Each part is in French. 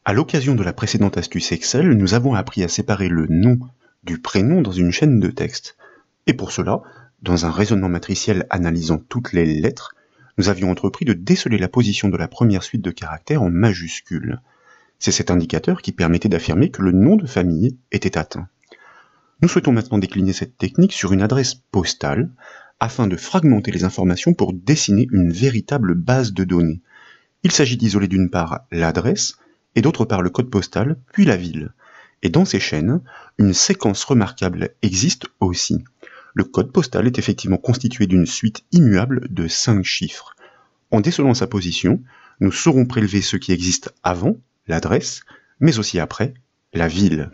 À l'occasion de la précédente astuce Excel, nous avons appris à séparer le nom du prénom dans une chaîne de texte. Et pour cela, dans un raisonnement matriciel analysant toutes les lettres, nous avions entrepris de déceler la position de la première suite de caractères en majuscules. C'est cet indicateur qui permettait d'affirmer que le nom de famille était atteint. Nous souhaitons maintenant décliner cette technique sur une adresse postale afin de fragmenter les informations pour dessiner une véritable base de données. Il s'agit d'isoler d'une part l'adresse et d'autre part le code postal, puis la ville. Et dans ces chaînes, une séquence remarquable existe aussi. Le code postal est effectivement constitué d'une suite immuable de 5 chiffres. En décelant sa position, nous saurons prélever ce qui existe avant, l'adresse, mais aussi après, la ville.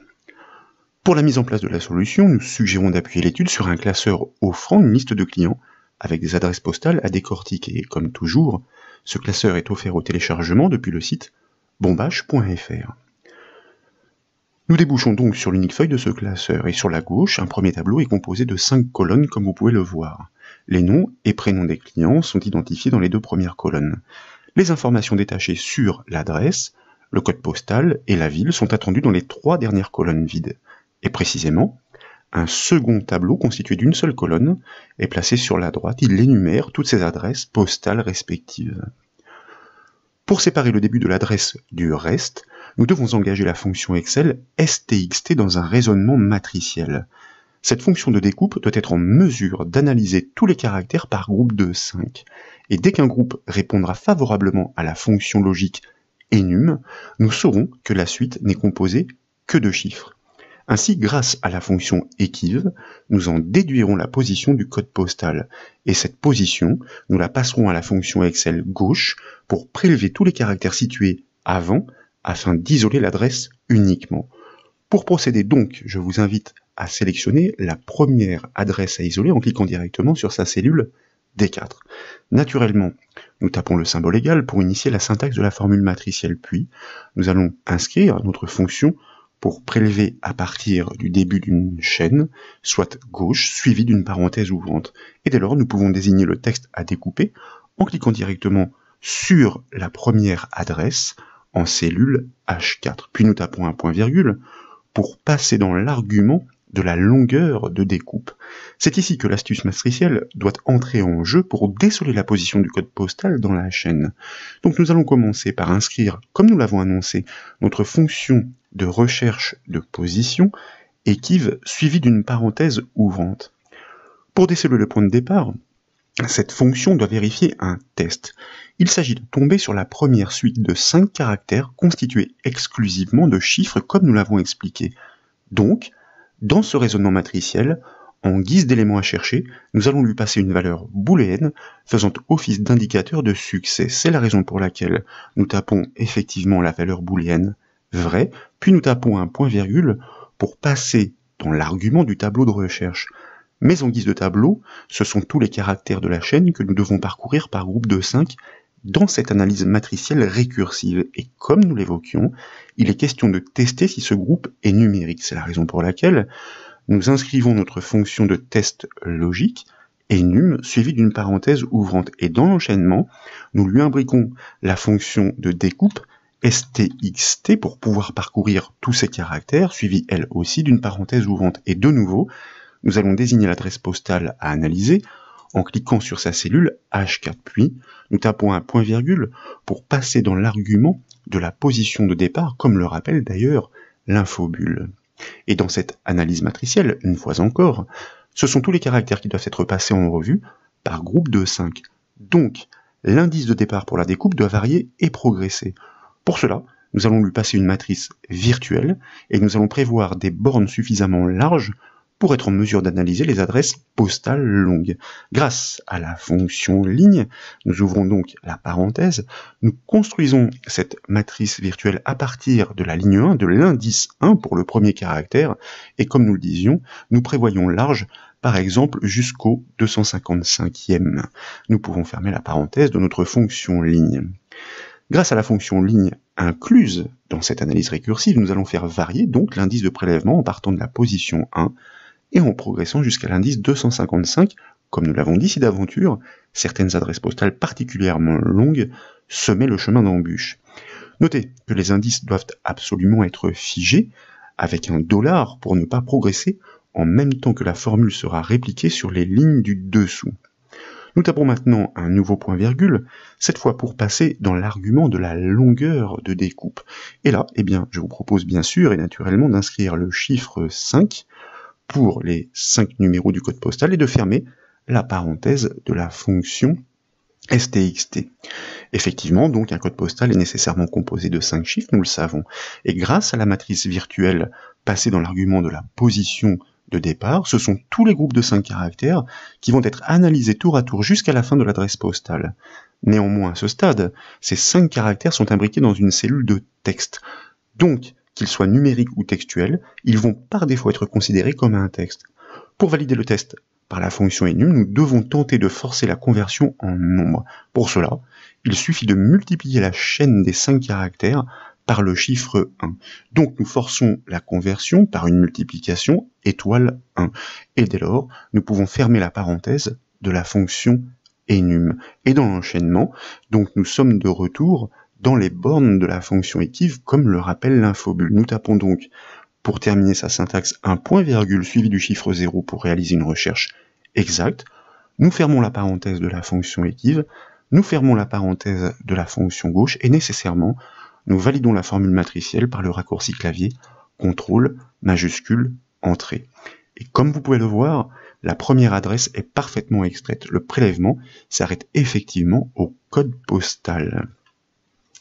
Pour la mise en place de la solution, nous suggérons d'appuyer l'étude sur un classeur offrant une liste de clients avec des adresses postales à décortiquer. Et comme toujours, ce classeur est offert au téléchargement depuis le site bombache.fr. Nous débouchons donc sur l'unique feuille de ce classeur et sur la gauche, un premier tableau est composé de 5 colonnes comme vous pouvez le voir. Les noms et prénoms des clients sont identifiés dans les 2 premières colonnes. Les informations détachées sur l'adresse, le code postal et la ville sont attendues dans les 3 dernières colonnes vides. Et précisément, un second tableau constitué d'une seule colonne est placé sur la droite. Il énumère toutes ces adresses postales respectives. Pour séparer le début de l'adresse du reste, nous devons engager la fonction Excel stxt dans un raisonnement matriciel. Cette fonction de découpe doit être en mesure d'analyser tous les caractères par groupe de 5. Et dès qu'un groupe répondra favorablement à la fonction logique enum, nous saurons que la suite n'est composée que de chiffres. Ainsi, grâce à la fonction equiv, nous en déduirons la position du code postal. Et cette position, nous la passerons à la fonction Excel gauche pour prélever tous les caractères situés avant afin d'isoler l'adresse uniquement. Pour procéder donc, je vous invite à sélectionner la première adresse à isoler en cliquant directement sur sa cellule D4. Naturellement, nous tapons le symbole égal pour initier la syntaxe de la formule matricielle, puis nous allons inscrire notre fonction pour prélever à partir du début d'une chaîne, soit gauche, suivie d'une parenthèse ouvrante. Et dès lors, nous pouvons désigner le texte à découper en cliquant directement sur la première adresse en cellule H4. Puis nous tapons un point-virgule pour passer dans l'argument de la longueur de découpe. C'est ici que l'astuce matricielle doit entrer en jeu pour déceler la position du code postal dans la chaîne. Donc nous allons commencer par inscrire, comme nous l'avons annoncé, notre fonction de recherche de position equiv suivie d'une parenthèse ouvrante. Pour déceler le point de départ, cette fonction doit vérifier un test. Il s'agit de tomber sur la première suite de 5 caractères constitués exclusivement de chiffres comme nous l'avons expliqué. Donc, dans ce raisonnement matriciel, en guise d'élément à chercher, nous allons lui passer une valeur booléenne faisant office d'indicateur de succès. C'est la raison pour laquelle nous tapons effectivement la valeur booléenne vrai, puis nous tapons un point-virgule pour passer dans l'argument du tableau de recherche. Mais en guise de tableau, ce sont tous les caractères de la chaîne que nous devons parcourir par groupe de 5 dans cette analyse matricielle récursive. Et comme nous l'évoquions, il est question de tester si ce groupe est numérique. C'est la raison pour laquelle nous inscrivons notre fonction de test logique enum suivie d'une parenthèse ouvrante. Et dans l'enchaînement, nous lui imbriquons la fonction de découpe stxt pour pouvoir parcourir tous ces caractères, suivi elle aussi d'une parenthèse ouvrante. Et de nouveau, nous allons désigner l'adresse postale à analyser en cliquant sur sa cellule H4, puis nous tapons un point-virgule pour passer dans l'argument de la position de départ, comme le rappelle d'ailleurs l'infobulle. Et dans cette analyse matricielle, une fois encore, ce sont tous les caractères qui doivent être passés en revue par groupe de 5. Donc, l'indice de départ pour la découpe doit varier et progresser. Pour cela, nous allons lui passer une matrice virtuelle et nous allons prévoir des bornes suffisamment larges pour être en mesure d'analyser les adresses postales longues. Grâce à la fonction ligne, nous ouvrons donc la parenthèse, nous construisons cette matrice virtuelle à partir de la ligne 1, de l'indice 1 pour le premier caractère, et comme nous le disions, nous prévoyons large, par exemple jusqu'au 255e. Nous pouvons fermer la parenthèse de notre fonction ligne. Grâce à la fonction ligne incluse dans cette analyse récursive, nous allons faire varier donc l'indice de prélèvement en partant de la position 1 et en progressant jusqu'à l'indice 255, comme nous l'avons dit si d'aventure, certaines adresses postales particulièrement longues semaient le chemin d'embûche. Notez que les indices doivent absolument être figés avec un $ pour ne pas progresser en même temps que la formule sera répliquée sur les lignes du dessous. Nous tapons maintenant un nouveau point virgule, cette fois pour passer dans l'argument de la longueur de découpe. Et là, eh bien, je vous propose bien sûr et naturellement d'inscrire le chiffre 5 pour les 5 numéros du code postal et de fermer la parenthèse de la fonction STXT. Effectivement, donc, un code postal est nécessairement composé de 5 chiffres, nous le savons. Et grâce à la matrice virtuelle passée dans l'argument de la position de départ, ce sont tous les groupes de 5 caractères qui vont être analysés tour à tour jusqu'à la fin de l'adresse postale. Néanmoins, à ce stade, ces 5 caractères sont imbriqués dans une cellule de texte. Donc, qu'ils soient numériques ou textuels, ils vont par défaut être considérés comme un texte. Pour valider le test par la fonction enum, nous devons tenter de forcer la conversion en nombre. Pour cela, il suffit de multiplier la chaîne des 5 caractères par le chiffre 1. Donc nous forçons la conversion par une multiplication étoile 1. Et dès lors, nous pouvons fermer la parenthèse de la fonction enum. Et dans l'enchaînement, donc nous sommes de retour dans les bornes de la fonction equiv, comme le rappelle l'infobule. Nous tapons donc, pour terminer sa syntaxe, un point virgule suivi du chiffre 0 pour réaliser une recherche exacte. Nous fermons la parenthèse de la fonction equiv, nous fermons la parenthèse de la fonction gauche et nécessairement, nous validons la formule matricielle par le raccourci clavier CTRL majuscule entrée. Et comme vous pouvez le voir, la première adresse est parfaitement extraite. Le prélèvement s'arrête effectivement au code postal.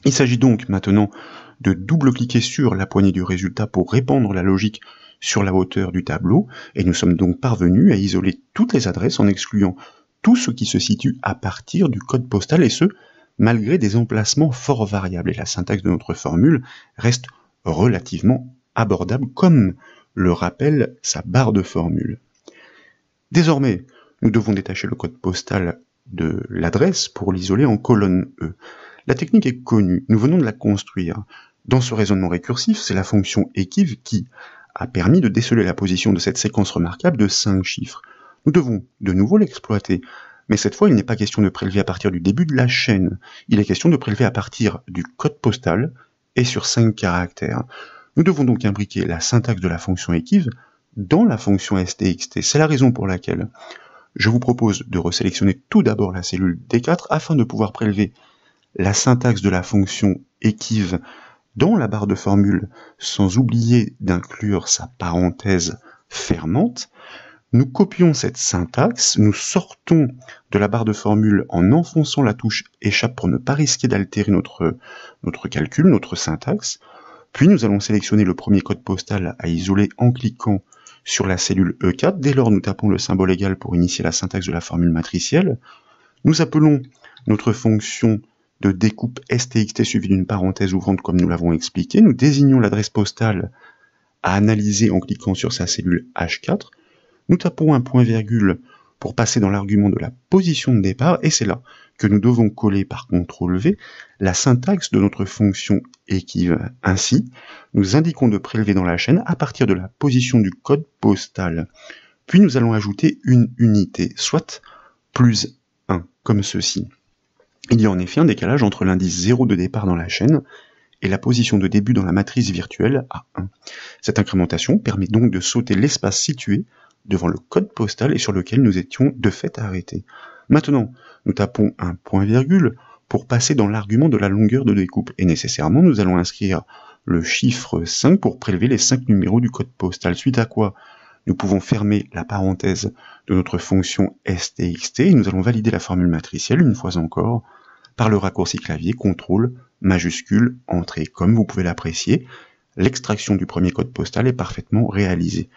Il s'agit donc maintenant de double-cliquer sur la poignée du résultat pour répandre la logique sur la hauteur du tableau, et nous sommes donc parvenus à isoler toutes les adresses en excluant tout ce qui se situe à partir du code postal, et ce, malgré des emplacements fort variables. Et la syntaxe de notre formule reste relativement abordable, comme le rappelle sa barre de formule. Désormais, nous devons détacher le code postal de l'adresse pour l'isoler en colonne E. La technique est connue, nous venons de la construire. Dans ce raisonnement récursif, c'est la fonction equiv qui a permis de déceler la position de cette séquence remarquable de 5 chiffres. Nous devons de nouveau l'exploiter, mais cette fois il n'est pas question de prélever à partir du début de la chaîne, il est question de prélever à partir du code postal et sur 5 caractères. Nous devons donc imbriquer la syntaxe de la fonction equiv dans la fonction stxt. C'est la raison pour laquelle je vous propose de resélectionner tout d'abord la cellule D4 afin de pouvoir prélever la syntaxe de la fonction equiv dans la barre de formule sans oublier d'inclure sa parenthèse fermante. Nous copions cette syntaxe, nous sortons de la barre de formule en enfonçant la touche échappe pour ne pas risquer d'altérer notre calcul, notre syntaxe. Puis nous allons sélectionner le premier code postal à isoler en cliquant sur la cellule E4. Dès lors, nous tapons le symbole égal pour initier la syntaxe de la formule matricielle. Nous appelons notre fonction de découpe stxt suivie d'une parenthèse ouvrante comme nous l'avons expliqué. Nous désignons l'adresse postale à analyser en cliquant sur sa cellule H4. Nous tapons un point virgule pour passer dans l'argument de la position de départ, et c'est là que nous devons coller par CTRL-V la syntaxe de notre fonction equiv. Ainsi, nous indiquons de prélever dans la chaîne à partir de la position du code postal. Puis nous allons ajouter une unité, soit plus 1, comme ceci. Il y a en effet un décalage entre l'indice 0 de départ dans la chaîne et la position de début dans la matrice virtuelle à 1. Cette incrémentation permet donc de sauter l'espace situé devant le code postal et sur lequel nous étions de fait arrêtés. Maintenant, nous tapons un point virgule pour passer dans l'argument de la longueur de découpe, et nécessairement nous allons inscrire le chiffre 5 pour prélever les 5 numéros du code postal, suite à quoi nous pouvons fermer la parenthèse de notre fonction stxt et nous allons valider la formule matricielle une fois encore par le raccourci clavier CTRL majuscule entrée. Comme vous pouvez l'apprécier, l'extraction du premier code postal est parfaitement réalisée.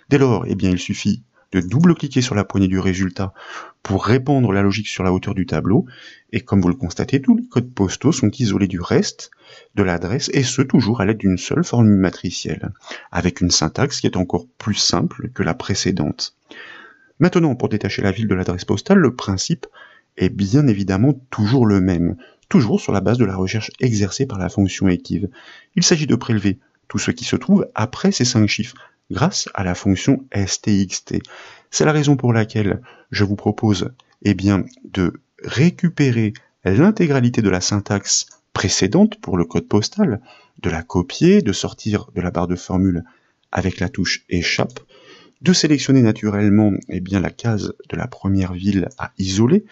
Dès lors, eh bien, il suffit de double-cliquer sur la poignée du résultat pour répandre la logique sur la hauteur du tableau, et comme vous le constatez, tous les codes postaux sont isolés du reste de l'adresse, et ce toujours à l'aide d'une seule formule matricielle, avec une syntaxe qui est encore plus simple que la précédente. Maintenant, pour détacher la ville de l'adresse postale, le principe est bien évidemment toujours le même, toujours sur la base de la recherche exercée par la fonction equiv. Il s'agit de prélever tout ce qui se trouve après ces 5 chiffres, grâce à la fonction stxt. C'est la raison pour laquelle je vous propose de récupérer l'intégralité de la syntaxe précédente pour le code postal, de la copier, de sortir de la barre de formule avec la touche échappe, de sélectionner naturellement la case de la première ville à isoler,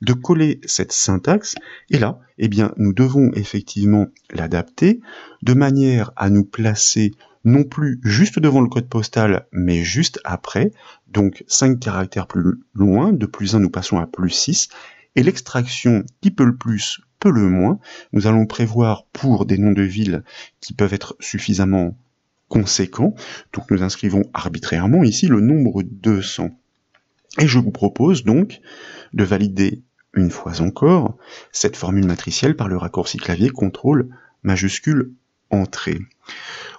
de coller cette syntaxe, et là, nous devons effectivement l'adapter de manière à nous placer non plus juste devant le code postal, mais juste après, donc 5 caractères plus loin, de +1 nous passons à +6, et l'extraction qui peut le plus, peut le moins, nous allons prévoir pour des noms de villes qui peuvent être suffisamment conséquents, donc nous inscrivons arbitrairement ici le nombre 200. Et je vous propose donc de valider une fois encore cette formule matricielle par le raccourci clavier CTRL majuscule Entrée.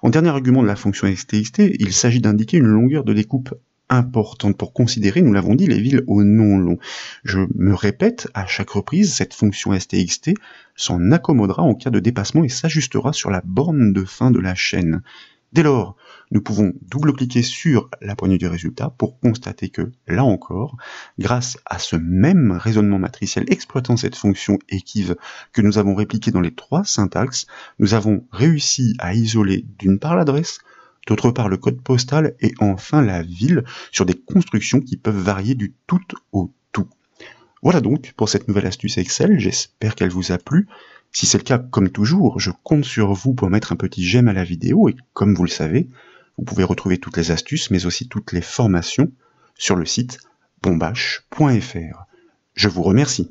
En dernier argument de la fonction stxt, il s'agit d'indiquer une longueur de découpe importante pour considérer, nous l'avons dit, les villes au nom long. Je me répète, à chaque reprise, cette fonction stxt s'en accommodera en cas de dépassement et s'ajustera sur la borne de fin de la chaîne. Dès lors, nous pouvons double-cliquer sur la poignée du résultat pour constater que, là encore, grâce à ce même raisonnement matriciel exploitant cette fonction équive que nous avons répliquée dans les 3 syntaxes, nous avons réussi à isoler d'une part l'adresse, d'autre part le code postal et enfin la ville sur des constructions qui peuvent varier du tout au tout. Voilà donc pour cette nouvelle astuce Excel, j'espère qu'elle vous a plu. Si c'est le cas, comme toujours, je compte sur vous pour mettre un petit j'aime à la vidéo et comme vous le savez, vous pouvez retrouver toutes les astuces mais aussi toutes les formations sur le site bombache.fr. Je vous remercie.